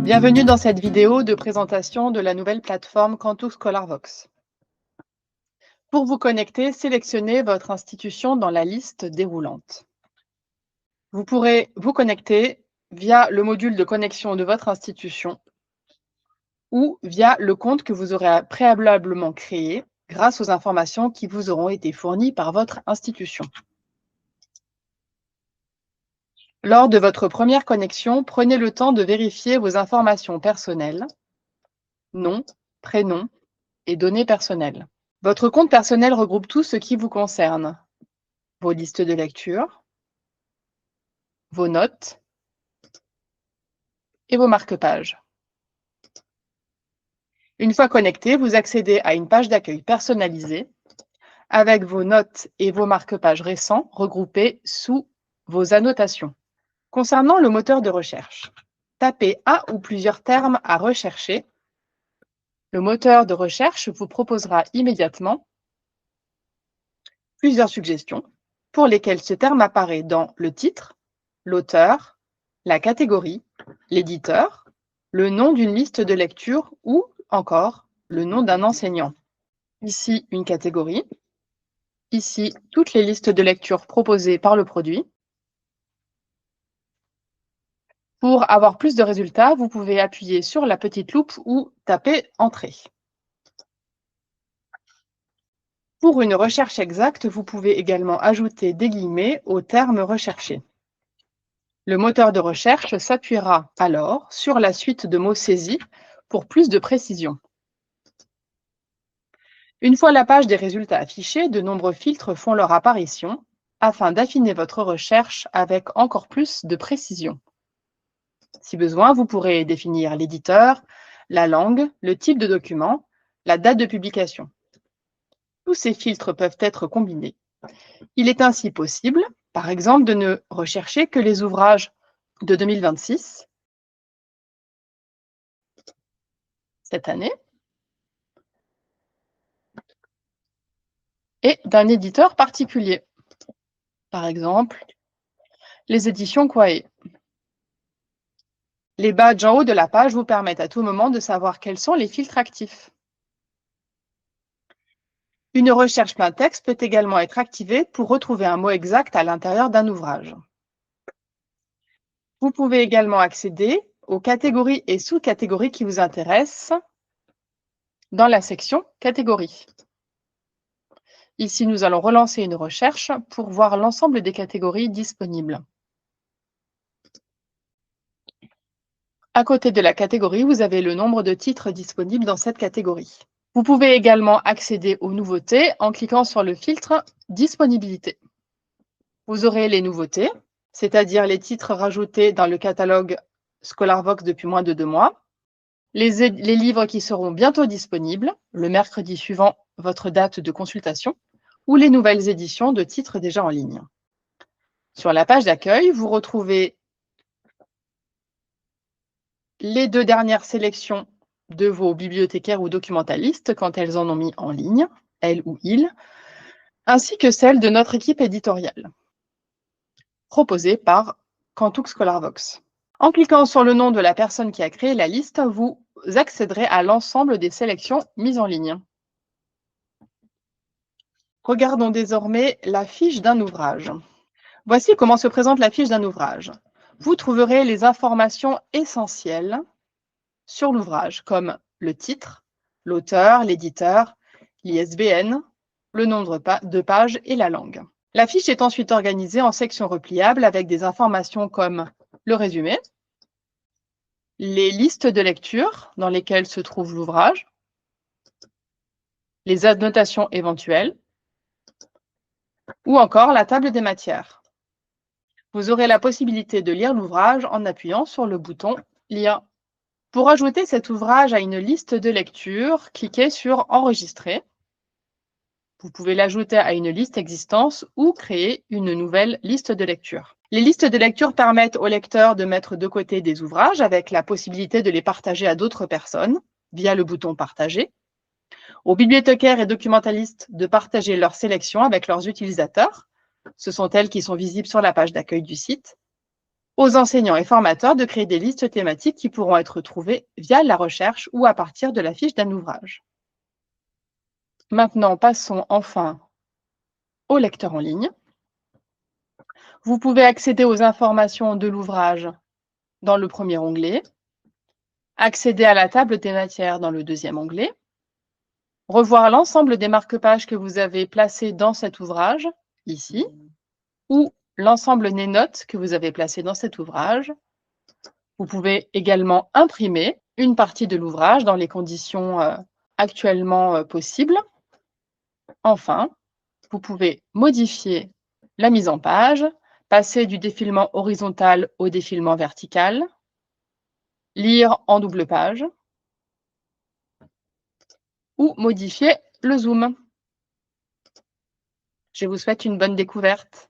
Bienvenue dans cette vidéo de présentation de la nouvelle plateforme Cantoux ScholarVox. Pour vous connecter, sélectionnez votre institution dans la liste déroulante. Vous pourrez vous connecter via le module de connexion de votre institution ou via le compte que vous aurez préalablement créé grâce aux informations qui vous auront été fournies par votre institution. Lors de votre première connexion, prenez le temps de vérifier vos informations personnelles, nom, prénom et données personnelles. Votre compte personnel regroupe tout ce qui vous concerne: vos listes de lecture, vos notes et vos marque-pages. Une fois connecté, vous accédez à une page d'accueil personnalisée avec vos notes et vos marque-pages récents regroupés sous vos annotations. Concernant le moteur de recherche, tapez un ou plusieurs termes à rechercher. Le moteur de recherche vous proposera immédiatement plusieurs suggestions pour lesquelles ce terme apparaît dans le titre, l'auteur, la catégorie, l'éditeur, le nom d'une liste de lecture ou encore le nom d'un enseignant. Ici, une catégorie. Ici, toutes les listes de lecture proposées par le produit. Pour avoir plus de résultats, vous pouvez appuyer sur la petite loupe ou taper « Entrée ». Pour une recherche exacte, vous pouvez également ajouter des guillemets au terme recherché. Le moteur de recherche s'appuiera alors sur la suite de mots saisis pour plus de précision. Une fois la page des résultats affichée, de nombreux filtres font leur apparition afin d'affiner votre recherche avec encore plus de précision. Si besoin, vous pourrez définir l'éditeur, la langue, le type de document, la date de publication. Tous ces filtres peuvent être combinés. Il est ainsi possible, par exemple, de ne rechercher que les ouvrages de 2026, cette année, et d'un éditeur particulier. Par exemple, les éditions Quae. Les badges en haut de la page vous permettent à tout moment de savoir quels sont les filtres actifs. Une recherche plein texte peut également être activée pour retrouver un mot exact à l'intérieur d'un ouvrage. Vous pouvez également accéder aux catégories et sous-catégories qui vous intéressent dans la section Catégories. Ici, nous allons relancer une recherche pour voir l'ensemble des catégories disponibles. À côté de la catégorie, vous avez le nombre de titres disponibles dans cette catégorie. Vous pouvez également accéder aux nouveautés en cliquant sur le filtre « Disponibilité ». Vous aurez les nouveautés, c'est-à-dire les titres rajoutés dans le catalogue ScholarVox depuis moins de 2 mois, les livres qui seront bientôt disponibles, le mercredi suivant votre date de consultation, ou les nouvelles éditions de titres déjà en ligne. Sur la page d'accueil, vous retrouvez les 2 dernières sélections de vos bibliothécaires ou documentalistes quand elles en ont mis en ligne, elles ou ils, ainsi que celles de notre équipe éditoriale, proposée par Cantoux ScholarVox. En cliquant sur le nom de la personne qui a créé la liste, vous accéderez à l'ensemble des sélections mises en ligne. Regardons désormais la fiche d'un ouvrage. Voici comment se présente la fiche d'un ouvrage. Vous trouverez les informations essentielles sur l'ouvrage, comme le titre, l'auteur, l'éditeur, l'ISBN, le nombre de pages et la langue. La fiche est ensuite organisée en sections repliables avec des informations comme le résumé, les listes de lecture dans lesquelles se trouve l'ouvrage, les annotations éventuelles, ou encore la table des matières. Vous aurez la possibilité de lire l'ouvrage en appuyant sur le bouton « Lire ». Pour ajouter cet ouvrage à une liste de lecture, cliquez sur « Enregistrer ». Vous pouvez l'ajouter à une liste existante ou créer une nouvelle liste de lecture. Les listes de lecture permettent aux lecteurs de mettre de côté des ouvrages avec la possibilité de les partager à d'autres personnes via le bouton « Partager ». Aux bibliothécaires et documentalistes de partager leurs sélections avec leurs utilisateurs. Ce sont elles qui sont visibles sur la page d'accueil du site. aux enseignants et formateurs de créer des listes thématiques qui pourront être trouvées via la recherche ou à partir de la fiche d'un ouvrage. Maintenant, passons enfin au lecteur en ligne. Vous pouvez accéder aux informations de l'ouvrage dans le premier onglet, accéder à la table des matières dans le deuxième onglet, revoir l'ensemble des marque-pages que vous avez placés dans cet ouvrage, ici, ou l'ensemble des notes que vous avez placées dans cet ouvrage. Vous pouvez également imprimer une partie de l'ouvrage dans les conditions actuellement possibles. Enfin, vous pouvez modifier la mise en page, passer du défilement horizontal au défilement vertical, lire en double page ou modifier le zoom. Je vous souhaite une bonne découverte.